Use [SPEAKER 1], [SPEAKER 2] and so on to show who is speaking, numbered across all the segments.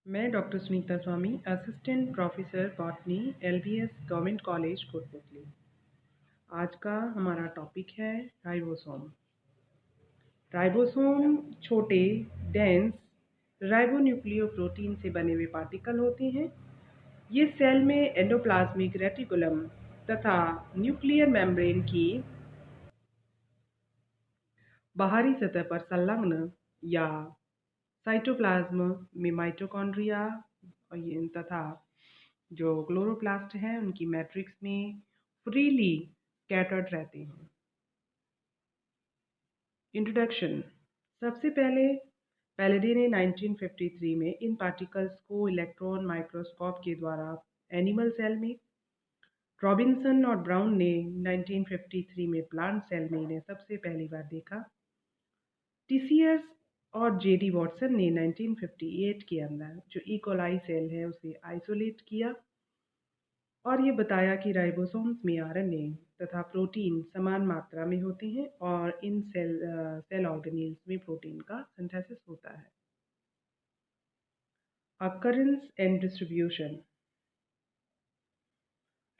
[SPEAKER 1] मैं doctor Sunita Swami, assistant professor botany, LBS government college Kotputli. आज का हमारा टॉपिक है राइबोसोम। राइबोसोम छोटे, डेंस राइबोन्यूक्लियोप्रोटीन से बने हुए पार्टिकल होते हैं। ये सेल में एंडोप्लाज्मिक रेटिकुलम तथा न्यूक्लियर मेम्ब्रेन की बाहरी सतह पर संलग्न या साइटोप्लाज्म में माइटोकॉन्ड्रिया तथा जो क्लोरोप्लास्ट हैं उनकी मैट्रिक्स में फ्रीली स्कैटर्ड रहते हैं। इंट्रोडक्शन। सबसे पहले पैलेडी ने 1953 में इन पार्टिकल्स को इलेक्ट्रॉन माइक्रोस्कोप के द्वारा एनिमल सेल में, रॉबिन्सन और ब्राउन ने 1953 में प्लांट सेल में इन्हें सबसे पहली बार देखा। टीसीएस और जेडी वॉटसन ने 1958 के अंदर जो इकोलाई सेल है उसे आइसोलेट किया और ये बताया कि राइबोसोम्स में आरएनए तथा प्रोटीन समान मात्रा में होते हैं और इन सेल ऑर्गेनील्स में प्रोटीन का सिंथेसिस होता है। Occurrence and distribution.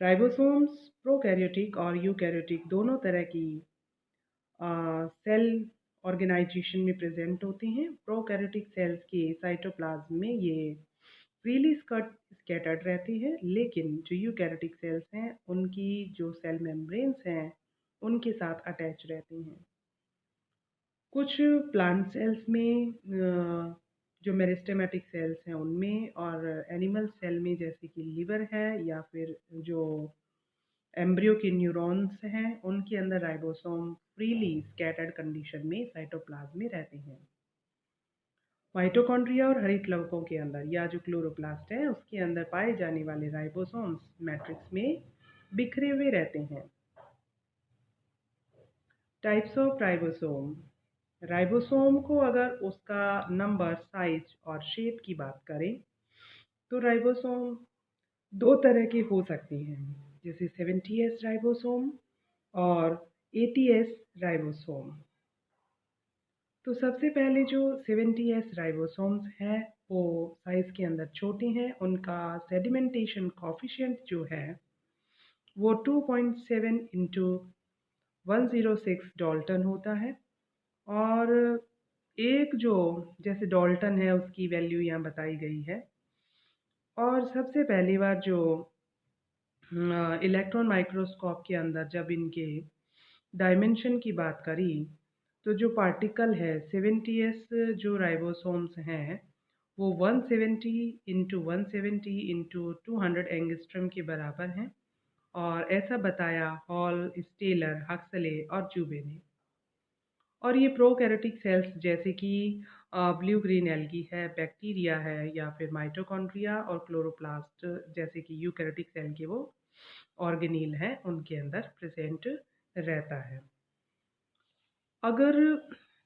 [SPEAKER 1] Ribosomes prokaryotic और यूकैरियोटिक दोनों तरह की सेल ऑर्गेनाइजेशन में प्रेजेंट होते हैं। प्रोकैरियोटिक सेल्स के साइटोप्लाज्म में ये फ्रीली स्कैटर्ड रहती है, लेकिन जो यूकैरियोटिक सेल्स हैं उनकी जो सेल मेम्ब्रेन्स हैं उनके साथ अटैच रहती हैं। कुछ प्लांट सेल्स में जो मेरिस्टेमेटिक सेल्स हैं उनमें, और एनिमल सेल में जैसे कि लिवर है या फिर जो एम्ब्रियो के न्यूरॉन्स हैं उनके अंदर राइबोसोम फ्रीली स्कैटर्ड कंडीशन में साइटोप्लाज्म में रहते हैं। माइटोकॉन्ड्रिया और हरित लवकों के अंदर या जो क्लोरोप्लास्ट है उसके अंदर पाए जाने वाले राइबोसोम्स मैट्रिक्स में बिखरे हुए रहते हैं। Types of ribosome. राइबोसोम को अगर उसका नंबर, साइज और शेप की बात करें तो राइबोसोम दो तरह के हो सकते हैं, जैसे 70S राइबोसोम और 80S राइबोसोम। तो सबसे पहले जो 70S राइबोसोम्स हैं वो साइज के अंदर छोटे हैं। उनका सेडिमेंटेशन कॉफिशिएंट जो है वो 2.7 इंटू 106 डाल्टन होता है। और एक जो जैसे डाल्टन है उसकी वैल्यू यहाँ बताई गई है। और सबसे पहली बार जो इलेक्ट्रॉन माइक्रोस्कोप के अंदर जब इनके डायमेंशन की बात करी तो जो पार्टिकल है 70S जो राइबोसोम्स हैं वो 170 इंटू 170 इंटू 200 एंगस्ट्रम के बराबर हैं। और ऐसा बताया हॉल, स्टेलर, हक्सले और जूबे ने। और ये प्रोकैरियोटिक सेल्स जैसे कि ब्लू ग्रीन एल्गी है, बैक्टीरिया है या फिर माइटोकॉन्ड्रिया और क्लोरोप्लास्ट जैसे कि यूकैरियोटिक सेल के वो ऑर्गेनील हैं उनके अंदर प्रेजेंट रहता है। अगर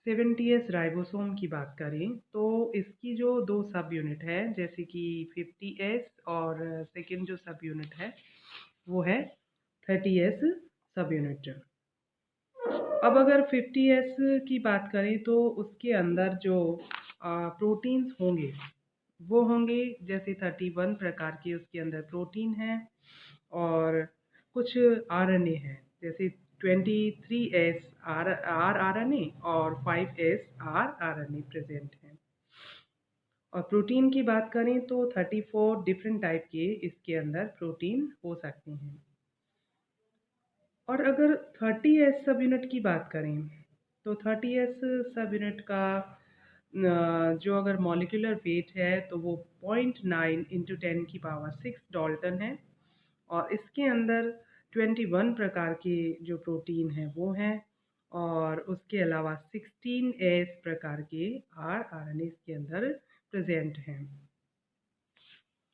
[SPEAKER 1] 70S राइबोसोम की बात करें तो इसकी जो दो सब यूनिट है जैसे कि 50S और सेकेंड जो सब यूनिट है वो है 30S सब यूनिट। अब अगर 50S की बात करें तो उसके अंदर जो प्रोटीन्स होंगे वो होंगे जैसे 31 प्रकार के उसके अंदर प्रोटीन हैं और कुछ आरएनए हैं जैसे 23S आरएनए और 5S आरएनए प्रेजेंट हैं। और प्रोटीन की बात करें तो 34 डिफरेंट टाइप के इसके अंदर प्रोटीन हो सकते हैं। और अगर 30S सब यूनिट की बात करें तो 30S सब यूनिट का जो अगर मॉलिक्यूलर वेट है तो वो 0.9 इंटू 10 की पावर 6 डाल्टन है। और इसके अंदर 21 प्रकार के जो प्रोटीन हैं वो हैं और उसके अलावा 16S प्रकार के आरएनए के अंदर प्रेजेंट हैं।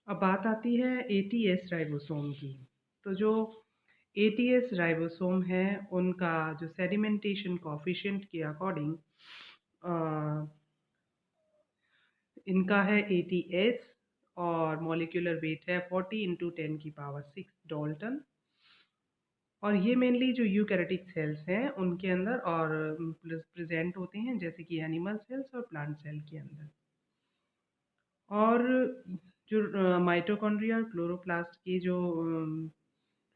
[SPEAKER 1] अब बात आती है 80S राइबोसोम की। तो जो 80S राइबोसोम है उनका जो सेडिमेंटेशन कॉफिशिएंट के अकॉर्डिंग इनका है 80S और मॉलिक्यूलर वेट है 40 इंटू 10 की पावर 6 डाल्टन। और ये मेनली जो यूकैरियोटिक सेल्स हैं उनके अंदर और प्रेजेंट होते हैं जैसे कि एनिमल सेल्स और प्लांट सेल के अंदर। और जो माइटोकॉन्ड्रिया और क्लोरोप्लास्ट के जो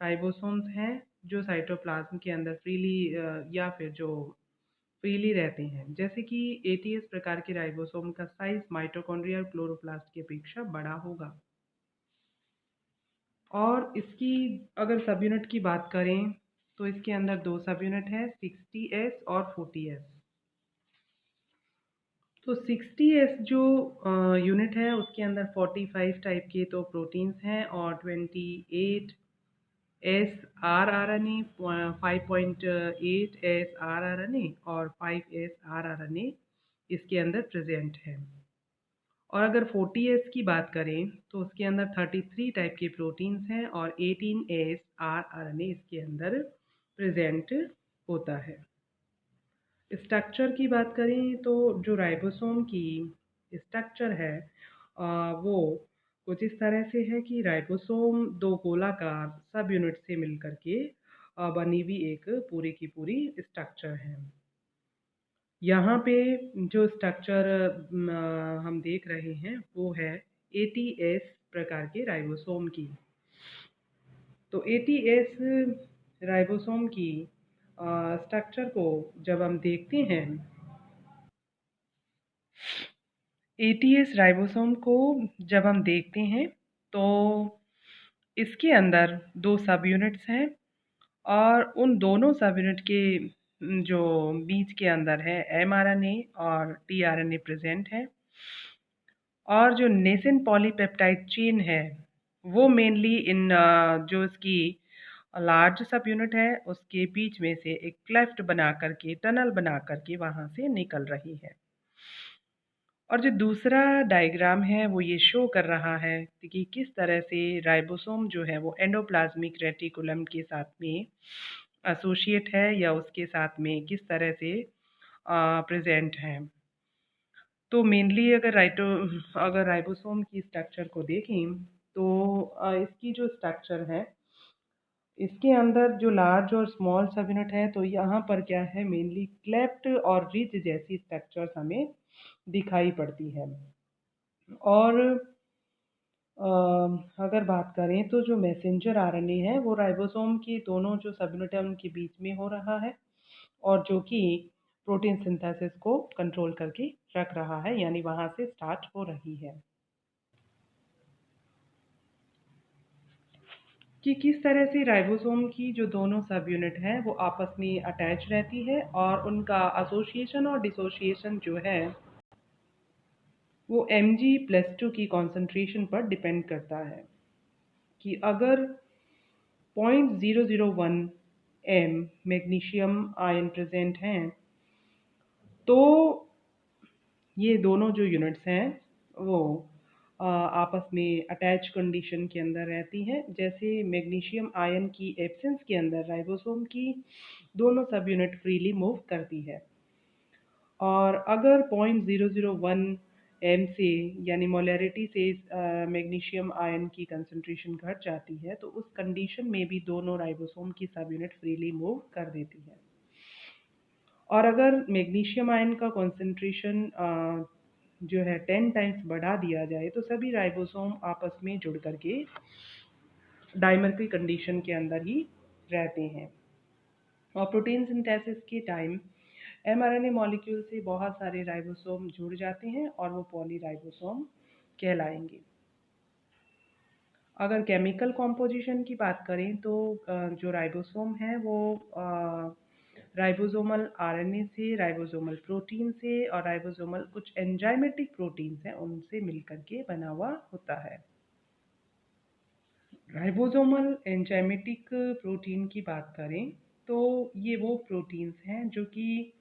[SPEAKER 1] राइबोसोम्स हैं, जो साइटोप्लाज्म के अंदर फ्रीली या फिर जो फ्रीली रहते हैं, जैसे कि एटीएस प्रकार के राइबोसोम का साइज माइटोकॉन्ड्रिया और क्लोरोप्लास्ट की अपेक्षा बड़ा होगा। और इसकी अगर सब यूनिट की बात करें तो इसके अंदर दो सब यूनिट है, 60S और 40S। तो 60S जो यूनिट है उसके अंदर 45 टाइप के तो प्रोटीन्स हैं और 28 S R R N A, 5.8 S R R N A और 5 S R R N A इसके अंदर प्रेजेंट है। और अगर 40S की बात करें तो उसके अंदर 33 टाइप के प्रोटीन्स हैं और 18 S R R N A इसके अंदर प्रेजेंट होता है। स्ट्रक्चर की बात करें तो जो राइबोसोम की स्ट्रक्चर है वो कुछ इस तरह से है कि राइबोसोम दो गोलाकार सब यूनिट से मिलकर के बनी हुई एक पूरी की पूरी स्ट्रक्चर है। यहाँ पे जो स्ट्रक्चर हम देख रहे हैं वो है एटीएस प्रकार के राइबोसोम की। तो एटीएस राइबोसोम की स्ट्रक्चर को जब हम देखते हैं, एटीएस राइबोसोम को जब हम देखते हैं तो इसके अंदर दो सब यूनिट्स हैं और उन दोनों सब यूनिट के जो बीच के अंदर है एमआरएनए और टीआरएनए प्रेजेंट है। और जो नेसेंट पॉलीपेप्टाइड चेन है वो मेनली इन जो इसकी लार्ज सब यूनिट है उसके बीच में से एक क्लेफ्ट बना करके, टनल बना करके वहाँ से निकल रही है। और जो दूसरा डायग्राम है वो ये शो कर रहा है कि किस तरह से राइबोसोम जो है वो एंडोप्लाज्मिक रेटिकुलम के साथ में एसोसिएट है या उसके साथ में किस तरह से प्रेजेंट है। तो मेनली अगर राइबोसोम की स्ट्रक्चर को देखें तो इसकी जो स्ट्रक्चर है इसके अंदर जो लार्ज और स्मॉल सब यूनिट है तो यहाँ पर क्या है, मेनली क्लेफ्ट और रिज जैसी स्ट्रक्चर्स हमें दिखाई पड़ती है। और अगर बात करें तो जो मैसेंजर आरएनए है वो राइबोसोम की दोनों जो सब यूनिट है उनके बीच में हो रहा है और जो कि प्रोटीन सिंथेसिस को कंट्रोल करके रख रहा है, यानी वहाँ से स्टार्ट हो रही है कि किस तरह से राइबोसोम की जो दोनों सब यूनिट हैं वो आपस में अटैच रहती है और उनका एसोसिएशन और डिसोसिएशन जो है वो Mg+2 की कॉन्सेंट्रेशन पर डिपेंड करता है। कि अगर 0.001 m मैग्नीशियम आयन प्रेजेंट हैं तो ये दोनों जो यूनिट्स हैं वो आपस में अटैच कंडीशन के अंदर रहती हैं। जैसे मैग्नीशियम आयन की एब्सेंस के अंदर राइबोसोम की दोनों सब यूनिट फ्रीली मूव करती है। और अगर 0.001 m से यानी मोलैरिटी से मैग्नीशियम आयन की कंसंट्रेशन घट जाती है तो उस कंडीशन में भी दोनों राइबोसोम की सब यूनिट फ्रीली मूव कर देती है। और अगर मैग्नीशियम आयन का कॉन्सेंट्रेशन जो है 10 टाइम्स बढ़ा दिया जाए तो सभी राइबोसोम आपस में जुड़ करके डाइमर की कंडीशन के अंदर ही रहते हैं। और प्रोटीन सिंथेसिस के टाइम एमआरएनए मॉलिक्यूल से बहुत सारे राइबोसोम जुड़ जाते हैं और वो पॉलीराइबोसोम कहलाएंगे। अगर केमिकल कॉम्पोजिशन की बात करें तो जो राइबोसोम है वो राइबोसोमल आरएनए से, राइबोसोमल प्रोटीन से और राइबोसोमल कुछ एंजाइमेटिक प्रोटीन्स हैं उनसे मिलकर के बना हुआ होता है। राइबोसोमल एंजाइमेटिक प्रोटीन की बात करें तो ये वो प्रोटीन्स हैं जो कि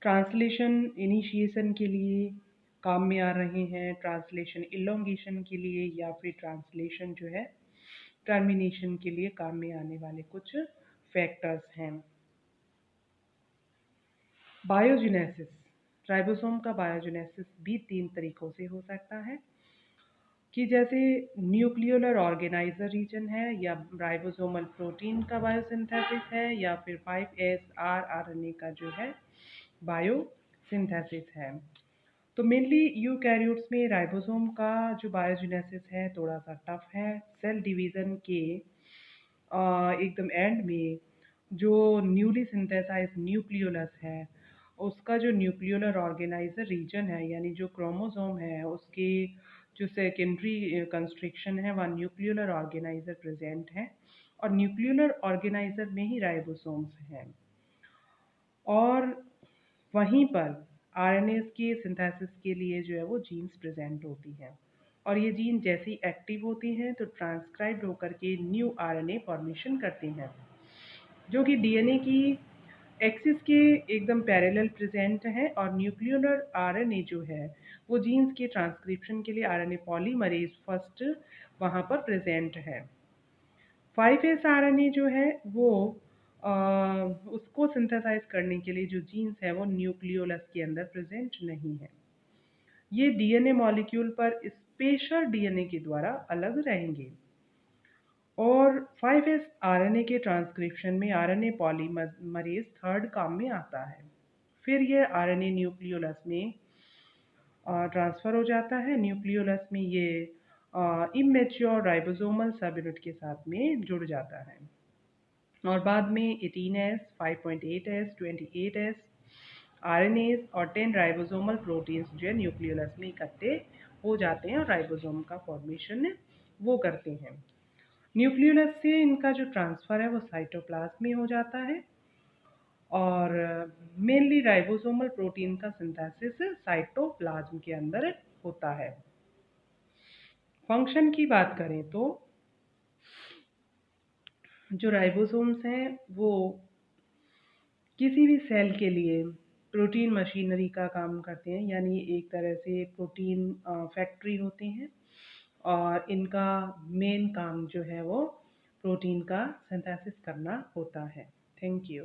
[SPEAKER 1] ट्रांसलेशन इनिशिएशन के लिए काम में आ रहे हैं, ट्रांसलेशन इलोंगेशन के लिए या फिर ट्रांसलेशन जो है टर्मिनेशन के लिए काम में आने वाले कुछ फैक्टर्स हैं। बायोजेनेसिस, राइबोसोम का बायोजेनेसिस भी 3 तरीकों से हो सकता है कि जैसे न्यूक्लियोलर ऑर्गेनाइजर रीजन है या राइबोसोमल प्रोटीन का बायोसिंथेसिस है या फिर 5S RRNA का जो है बायो सिंथेसिस है। तो मेनली यूकैरियोट्स में राइबोसोम का जो बायोजेनेसिस है थोड़ा सा टफ है। सेल डिवीज़न के एकदम एंड में जो न्यूली सिंथेसाइज न्यूक्लियोलस है उसका जो न्यूक्लियोलर ऑर्गेनाइजर रीजन है यानी जो क्रोमोसोम है उसके जो सेकेंडरी कंस्ट्रक्शन है वहाँ न्यूक्लियोलर ऑर्गेनाइजर प्रेजेंट है और न्यूक्लियोलर ऑर्गेनाइजर में ही राइबोसोम्स हैं और वहीं पर आरएनएस के सिंथेसिस के लिए जो है वो जीन्स प्रेजेंट होती हैं और ये जीन जैसी एक्टिव होती हैं तो ट्रांसक्राइब्ड होकर के न्यू आरएनए फॉर्मेशन करती हैं जो कि डीएनए की एक्सिस के एकदम पैरेलल प्रेजेंट है और न्यूक्लियोलर आरएनए जो है वो जीन्स के ट्रांसक्रिप्शन के लिए आरएनए पॉलीमरेज फर्स्ट वहाँ पर प्रेजेंट है। 5S आरएनए जो है वो उसको सिंथेसाइज करने के लिए जो जीन्स है वो न्यूक्लियोलस के अंदर प्रेजेंट नहीं है। ये डीएनए मॉलिक्यूल पर स्पेशल डीएनए के द्वारा अलग रहेंगे और 5S आरएनए के ट्रांसक्रिप्शन में आरएनए पॉलीमरेज थर्ड काम में आता है। फिर यह आरएनए न्यूक्लियोलस में ट्रांसफ़र हो जाता है। न्यूक्लियोलस में ये इमेच्योर राइबोसोमल सब यूनिट के साथ में जुड़ जाता है और बाद में 18S, 5.8S, 28S आरएनएस और 10 राइबोसोमल प्रोटीन्स जो है न्यूक्लियोलस में इकट्ठे हो जाते हैं और राइबोसोम का फॉर्मेशन वो करते हैं। न्यूक्लियोलस से इनका जो ट्रांसफ़र है वो साइटोप्लाज्म में हो जाता है और मेनली राइबोसोमल प्रोटीन का सिंथेसिस साइटोप्लाज्म के अंदर होता है। फंक्शन की बात करें तो जो राइबोसोम्स हैं वो किसी भी सेल के लिए प्रोटीन मशीनरी का काम करते हैं यानी एक तरह से प्रोटीन फैक्ट्री होते हैं और इनका मेन काम जो है वो प्रोटीन का सिंथेसिस करना होता है। Thank you.